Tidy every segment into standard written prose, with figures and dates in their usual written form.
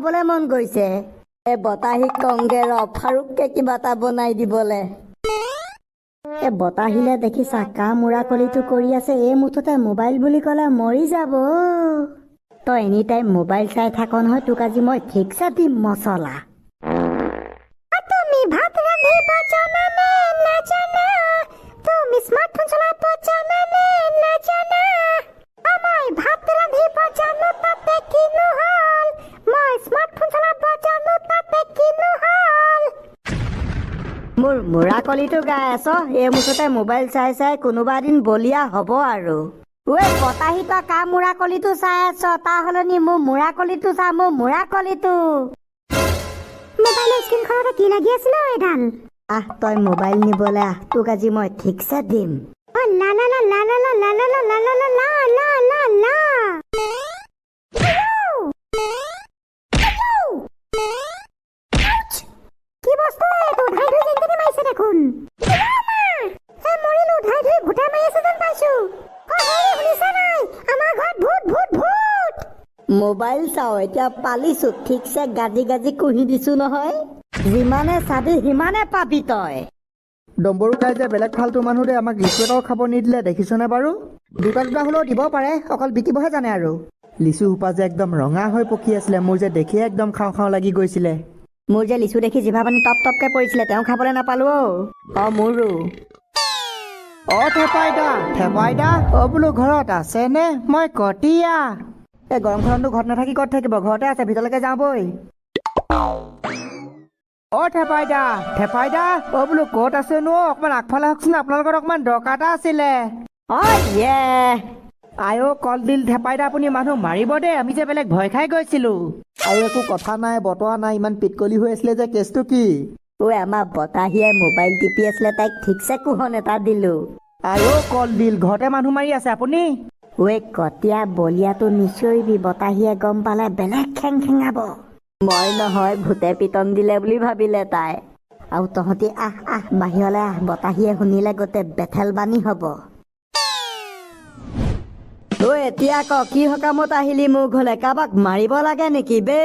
খাবলৈ মন গৈছে। এই বতাহীক কংগে ৰ ফাৰুককে কিবা এটা বনাই দিবলে। এই বতাহিলে দেখিছা কামোৰা কলিটো কৰি আছে। এই মুঠতে মোবাইল বুলি ক'লে মৰি যাব। তই এনি টাইম মোবাইল চাই থাক নহয়, তোক আজি মই ঠিকছে দিম মছলা। তুমি ভাত ৰান্ধিব জানানে নাজানা? তুমি স্মাৰ্টফোন চলাব জানানে নাজানা? মই ভাত ৰান্ধিব জানো তাতে কিনো হ'ল? মই স্মাৰ্টফোন চলাব জানো তাতে কিনো হ'ল? মোৰ মুৰা কলিটো গাই আছ। এই মুঠতে মোবাইল চাই চাই কোনোবা দিন বলিয়া হ'ব আৰু। ঐ বতাহী তই কা মুৰা কলিটো চাই আছ? তাৰ সলনি মোৰ মুৰা কলিটো চা, মোৰ মুৰা কলিটো। মোবাইলৰ স্ক্ৰীনখনতে কি লাগি আছিল এডাল? তই মোবাইল নিবলৈ আহ, তোক আজি মই ঠিকছে দিম। লা লা লা লা লা লা লা লা লা লা লা লা লা লা লা। কি বস্তু এইটো? ধাই ধুই যেনতেনে মাৰিছে দেখোন। মৰিলো, ধাই ধুই ভূতে মাৰি আছে যেন পাইছো। শুনিছা নাই? আমাৰ ঘৰত ভূত ভূত ভূত। মোবাইল চাও, এতিয়া পালিছো। ঠিকছে গাজি গাজি কুহি দিছো নহয়। যিমানে চাবি সিমানে পাবি তই। ডম্বৰু কাই যে বেলেগ ফাল্টু মানুহ দে আমাক লিচু এটাও খাব নিদিলে, দেখিছনে বাৰু? দুটা দুটা হ'লেও দিব পাৰে, অকল বিকিবহে জানে আৰু। লিচু সোপা যে একদম ৰঙা হৈ পকি আছিলে, মোৰ যে দেখিয়ে একদম খাওঁ খাওঁ লাগি গৈছিলে। মোৰ যে লিচু দেখি জিভা পানী টপ টপকে পৰিছিলে, তেওঁ খাবলৈ নাপালো। মোৰো থেপাইদা বোলো ঘৰত আছে নে? মই কটীয়া। এই গৰমখনতো ঘৰত নাথাকি ক'ত থাকিব? ঘৰতে আছে, ভিতৰলৈকে যাওঁ বই। থেপাইদা বোলো ক'ত আছেনো? অকমান আগফালে আহকচোন, আপোনাৰ লগত অকমান দৰকাৰ এটা আছিলে। কলডিল থেপাইদা, আপুনি মানুহ মাৰিব দেই, আমি যে বেলেগ ভয় খাই গৈছিলো। আৰু একো কথা নাই বতৰা নাই, ইমান পিটকলি হৈ আছিলে যে, কেছটো কি? আমাৰ বতাহীয়ে মোবাইল টিপি আছিলে, তাইক ঠিকছে কুহন এটা দিলো। কলডিল, ঘৰতে মানুহ মাৰি আছে আপুনি? কটীয়া বলিয়াটো নিচৰিবি, বতাহীয়ে গম পালে বেলেগ খেং খেঙাব। মই নহয়, ভূতে পিটন দিলে বুলি ভাবিলে তাই। আৰু তহঁতি আহ বাহিৰলৈ আহ, বতাহীয়ে শুনিলে গোটেই বেথেল বানী হব। এতিয়া ক, কি সকামত আহিলি মোৰ ঘৰলে? কাৰোবাক মাৰিব লাগে নেকি বে?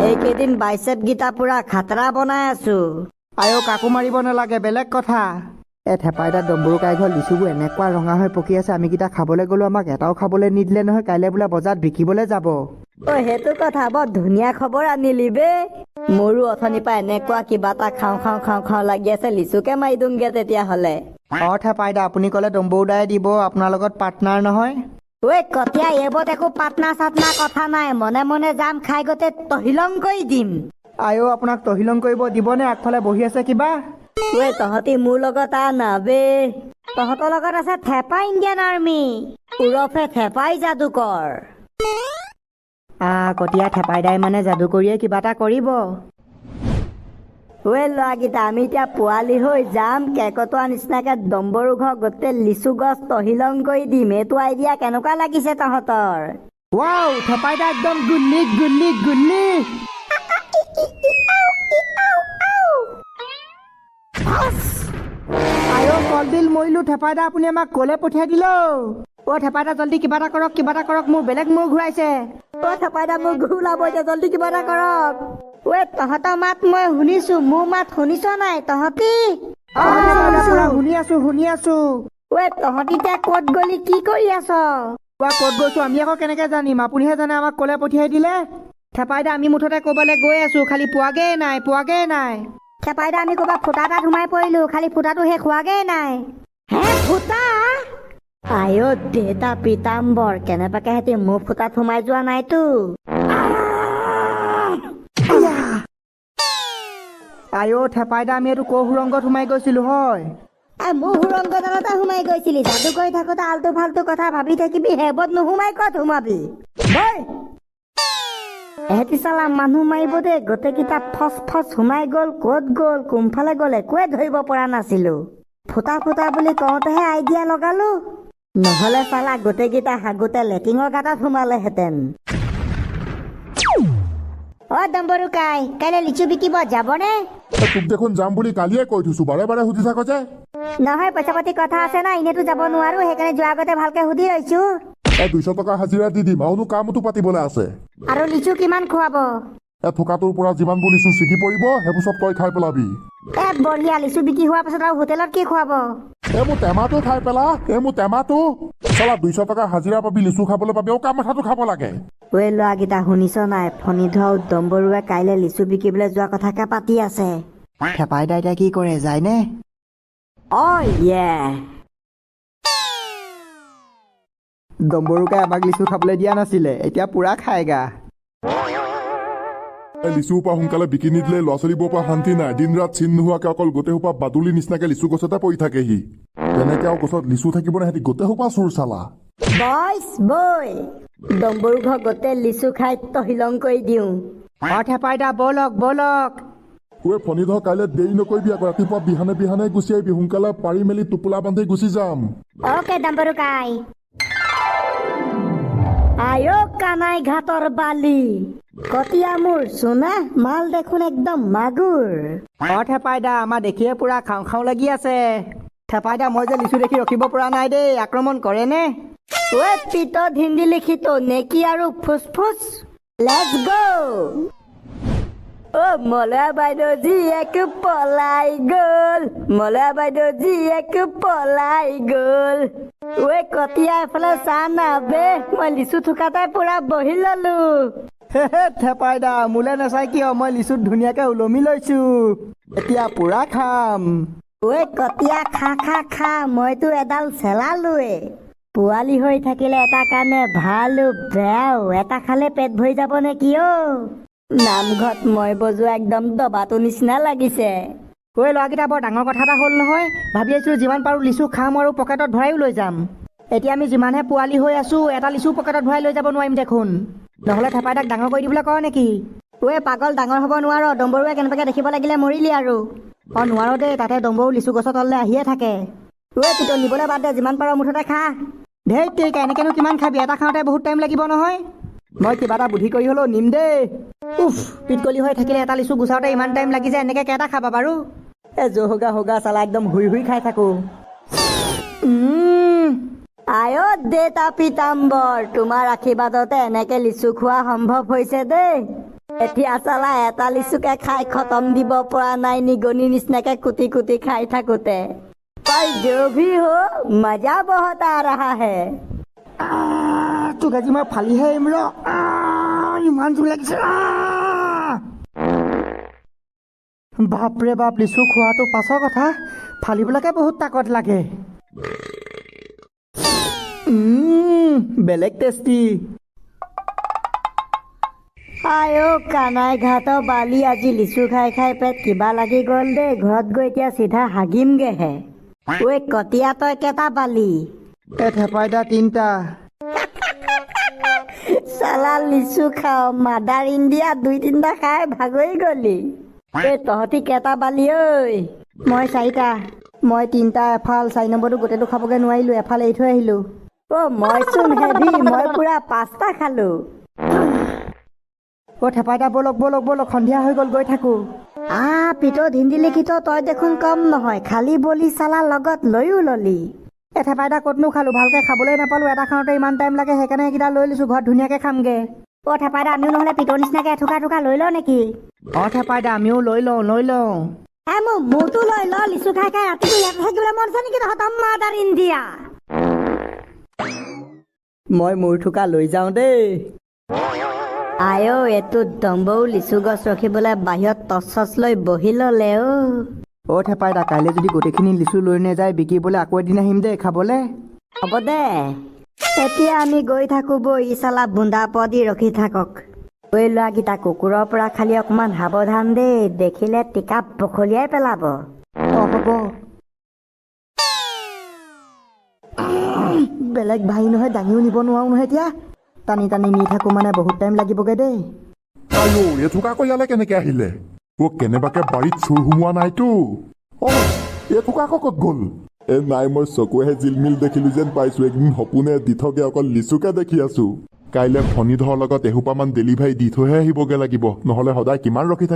এইকেইদিন বাইচেপ গীতা পুৰা খাতৰা বনাই আছো। কাকো মাৰিব নালাগে, বেলেগ কথা। থেপাইদা ডম্বৰু কাই ঘৰ লিচুবোৰ এনেকুৱা ৰঙা হৈ পকি আছে, আমি কেইটা খাবলৈ গলো, আমাক এটাও খাবলৈ নিদিলে নহয়। কাইলৈ বোলে বজাৰত বিকিবলৈ যাব। সেইটো কথা, বৰ ধুনীয়া খবৰ আনিলি বে। মোৰো অথনিৰ পৰা এনেকুৱা কিবা এটা খাওঁ খাওঁ লাগি আছে, লিচুকে মাৰি দিওঁগে তেতিয়াহলে। থেপাইদা, আপুনি ক'লে ডম্বৰু দাই দিব, আপোনাৰ লগত পাৰ্টনাৰ নহয়। কটীয়া, এইবোৰত একো পাটনা চাটনা কথা নাই। মনে মনে যাম, খাই গোটেই তহিলং কৰি দিম। আপোনাক তহিলং কৰিব দিবনে? আগফালে বহি আছে কিবা। তহঁতি মোৰ লগত না বে। তহঁতৰ লগত আছে থেপা ইণ্ডিয়ান আৰ্মি, ওৰফে থেপাই যাদুকৰ। কটীয়া, থেপাইদাই মানে যাদু কৰিয়ে কিবা এটা কৰিব। ল'ৰাকেইটা, আমি এতিয়া পোৱালি হৈ যাম, কেকটোৱা নিচিনাকে ডম্বৰু ঘৰ গোটেই লিচু গছ তহিলং কৰি দিম। এইটো আইডিয়া কেনেকুৱা লাগিছে তহঁতৰ? থেপাইদা একদম গুল্লি গুল্লি গুল্লি। কলডিল মৰিলো, থেপাইদা আপুনি আমাক কলে পঠিয়াই দিলো। থেপাইদা জল্দি কিবা এটা কৰক, মোৰ বেলেগ মূৰ ঘূৰাইছে। থেপাইদা মোৰ ঘূৰ ওলাব এতিয়া, জল্দি কিবা এটা কৰক। তহঁতৰ মাত মই শুনিছো, মোৰ মাত শুনিছ নাই তহঁতি? শুনি আছো। তহঁতি এতিয়া ক'ত গলি, কি কৰি আছ? ক'ত গৈছো আমি আকৌ কেনেকে জানিম? আপুনিহে জানে, আমাক কলে পঠিয়াই দিলে। থেপাইদা, আমি মুঠতে ক'বালৈ গৈ আছো, খালি পোৱাগেই নাই। থেপাইদা, আমি ক'ৰবাত ফুটা এটাত সোমাই পৰিলো, খালি ফুটাটো শেষ হোৱাগেই নাই। ফুটা? দেউতা পিতাম্বৰ, কেনেবাকে সিহঁতি মোৰ ফুটাত সোমাই যোৱা নাইতো। থেপাইদা, আমি এইটো কৰ সুৰংগত সোমাই গৈছিলো হয়? মোৰ সুৰংগডালতে সোমাই গৈছিলি। যাদু কৰি থাকোতে আল্টু ফাল্টু কথা ভাবি থাকিবি, সেইবোৰত নোসোমাই ক'ত সোমাবি? এহেঁতি চালা মানুহ মাৰিব দেই, গোটেইকেইটা ফচ ফচ সোমাই গ'ল। ক'ত গ'ল, কোনফালে গ'ল, একোৱে ধৰিব পৰা নাছিলো। ফুটা বুলি কওঁতেহে আইডিয়া লগালো, নহলে চালা গোটেইকেইটা হাগোতে লেট্ৰিনৰ গাঁতত সোমালেহেঁতেন। ডম্বৰু কাই, কাইলৈ লিচু বিকিব যাবনে? তোক দেখোন যাম বুলি কালিয়ে কৈ থৈছো, বাৰে বাৰে সুধি থাক যে। নহয়, পইচা পাতি কথা আছে না, এনেতো যাব নোৱাৰো, সেইকাৰণে যোৱাৰ আগতে ভালকে সুধি লৈছো। 200 টকা হাজিৰা দি দিম, আৰুনো কামতো পাতিবলৈ আছে। আৰু লিচু কিমান খুৱাব? থোকাটোৰ পৰা যিমানবোৰ লিচু ছিগি পৰিব সেইবোৰ চব তই খাই পেলাবি। বঢ়িয়া, লিচু বিক্ৰী হোৱাৰ পাছত আৰু হোটেলত কি খুৱাব? মোৰ টেমাটো খাই পেলা, মোৰ টেমাটো চালা 200 টকা হাজিৰা পাবি, লিচু খাবলৈ পাবি, অকা মাথাটো খাব লাগে। ঐ ল'ৰাকেইটা শুনিছ নাই, ফণীধৰ উত্তম বৰুৱাই কাইলৈ লিচু বিকিবলৈ যোৱা কথাকে পাতি আছে। থেপাই দা এতিয়া কি কৰে, যায়নে? ডম্বৰুকাই আমাক লিচু খাবলৈ দিয়া নাছিলে, এতিয়া পুৰা খায়গা। লিচুৰ পৰা সোনকালে বিকি নিদিলে ল'ৰা ছোৱালীবোৰৰ পৰা শান্তি নাই। দিন ৰাত চিন নোহোৱাকে অকল গোটেই সোপা বাদুলি নিচিনাকে লিচু গছতে পৰি থাকেহি। তেনেকে আৰু গছত লিচু থাকিব নে, সিহঁতি গোটেই সোপা চোৰ চালা। বইচ বৈ, ডম্বৰু ঘৰ গোটেই লিচু খাই তহিলং কৰি দিওঁ। থেপাই দা ব'লক ব'লক। ফণীধৰ কাইলৈ দেৰি নকৰিবি আকৌ, ৰাতিপুৱা বিহানে গুচি আহিবি, সোনকালে পাৰি মেলি টোপোলা বান্ধি গুচি যাম। অকে ডম্বৰু কাই। আয়ো কানাই ঘাটৰ বালি, কতিয়া মোৰ সোনা, মাল দেখোন একদম মাগুৰ। থেপাই দা আমাৰ দেখিয়ে পুৰা খাওঁ খাওঁ লাগি আছে। থেপাই দা মই যে লিচু দেখি ৰখিব পৰা নাই দেই, আক্ৰমণ কৰে নে? পিত হিন্দী লিখিত নেকি আৰু ফুচফুচ, লেটছ গ'। মলয়া বাইদেউ জীয়েক পলাই গ'ল, মলয়া বাইদেউ জীয়েক পলাই গ'ল। কতিয়া এফালে চা না বে, মই লিচু থুকাতে পুৰা বহি ললো। থেপাই দা মোলে নাচাই কিয়, মই লিচুত ধুনীয়াকে ওলমি লৈছো, এতিয়া পুৰা খাম। কতিয়া খা খা খা, মইতো এডাল চেলালোৱে। পোৱালি হৈ থাকিলে এটা কাৰণে ভালো বেয়াও, এটা খালে পেট ভৰি যাব নে কি নামঘৰত মই বজোৱা একদম দবাটো নিচিনা লাগিছে। ল'ৰাকেইটা বৰ ডাঙৰ কথা এটা হ'ল নহয়, ভাবি আছিলো যিমান পাৰো লিচু খাম আৰু পকেটত ভৰাইও লৈ যাম। এতিয়া আমি যিমানহে পোৱালি হৈ আছো, এটা লিচু পকেটত ভৰাই লৈ যাব নোৱাৰিম দেখোন। নহলে থেপাই দাক ডাঙৰ কৰি দিবলৈ কওঁ নেকি? পাগল, ডাঙৰ হ'ব নোৱাৰ, ডম্বৰুৱে কেনেবাকে দেখিব লাগিলে মৰিলি আৰু। নোৱাৰ দেই, তাতে ডম্বৰু লিচু গছৰ তললে আহিয়ে থাকে। পিত নিবলৈ বাদ দে, যিমান পাৰ মুঠতে খা। ধেই তেৰিকা, এনেকেনো কিমান খাবি, এটা খাওঁতে বহুত টাইম লাগিব নহয়। মই কিবা এটা বুদ্ধি কৰি হ'লেও নিম দেই। পিতকলি হৈ থাকিলে এটা লিচু গুচাওঁতে ইমান টাইম লাগি যায়, এনেকে কেইটা খাবা বাৰু? জহগা হগা চালা একদম হুই খাই থাকো। আয়ো দেতা পিতাম্বৰ, তোমাৰ আশীৰ্বাদতে এনেকে লিচু খোৱা সম্ভৱ হৈছে দেই। এতিয়া চালা এটা লিচুকে খাই খতম দিব পৰা নাই, নিগনি নিচিনাকে কুটি কুটি খাই থাকোতে। जो भी हो मजा बहुत आ रहा है। তোক আজি মই ফালিহে এৰিম ৰ, ইমান জোৰ লাগিছে। বাপৰে বাপ, লিচু খোৱাটো পাছৰ কথা, ফালিবলৈকে বহুত তাকত লাগে। বেলেগ টেষ্টি। আয়ো কানাই ঘাটৰ বালি, আজি লিচু খাই খাই পেট কিবা লাগি গ'ল দেই। ঘৰত গৈ এতিয়া চিধা হাগিমগেহে। কতিয়া তই কেইটা পালি? থেপাই দা 3টা। চালা লিচু খাও, মাদাৰ ইণ্ডিয়া 2-3টা খাই ভাগৰি গলি। তহঁতি কেইটা পালি ঐ? মই 4টা। মই 3টা, এফাল 4 নম্বৰটো গোটেইটো খাবগে নোৱাৰিলো, এফাল এৰি থৈ আহিলো। মই চোন হেভি, মই পুৰা 5টা খালো। থেপাই দা ব'লক ব'লক ব'লক, সন্ধিয়া হৈ গ'ল, গৈ থাকো। পিতত হিন্দী লিখিত তই দেখোন কম নহয়, খালি বলি চালা লগত লৈও ললি। থেপাই দা ক'তনো খালো, ভালকে খাবলৈ নাপালো, এটা খাওঁতে ইমান টাইম লাগে, সেইকাৰণে এইকেইটা লৈ লৈছো, ঘৰত ধুনীয়াকে খামগে। থেপাই দা আমিও নহলে পিতৰ নিচিনাকে এথুকা এথুকা লৈ লওঁ নেকি? থেপাই দা আমিও লৈ লওঁ। মোৰ মূৰটো লৈ ল, লিচু খাই খাই ৰাতিটো ইয়াতে থাকিবলৈ মন আছে নেকি তহঁতৰ মাদাৰ ইণ্ডিয়া? মই মূৰ থুকা লৈ যাওঁ দেই। আয়ো এইটো ডম্বৰু লিচু গছ ৰখিবলৈ বাহিৰত টচ লৈ বহি ললে। থেপাই দা কাইলৈ যদি গোটেইখিনি লিচু লৈ নাযায় বিকিবলৈ, আকৌ এদিন আহিম দেই খাবলে। হ'ব দে, এতিয়া আমি গৈ থাকো বৈ। ই চালা বুন্দা পদি ৰখি থাকক। ল'ৰাকেইটা কুকুৰৰ পৰা খালি অকমান সাৱধান দেই, দেখিলে টিকা বখলিয়াই পেলাব। হ'ব। বেলেগ ভাই নহয়, দাঙিও নিব নোৱাৰো নহয়, এতিয়া টানি টানি নি থাকো মানে বহুত টাইম লাগিবগে দেই। এথোকা আকৌ ইয়ালে কেনেকে আহিলে? কেনেবাকে বাৰীত চোৰ সোমোৱা নাইতো? এথোকা আকৌ ক'ত গ'ল? নাই, মই চকুৱেহে জিলমিল দেখিলো যেন পাইছো। একদিন সপোনে দি থকে অকল লিচুকে দেখি আছো। কাইলৈ ফণীধৰ লগত এসোপামান ডেলিভাৰী দি থৈহে আহিবগে লাগিব, নহলে সদায় কিমান ৰখি থাকিম।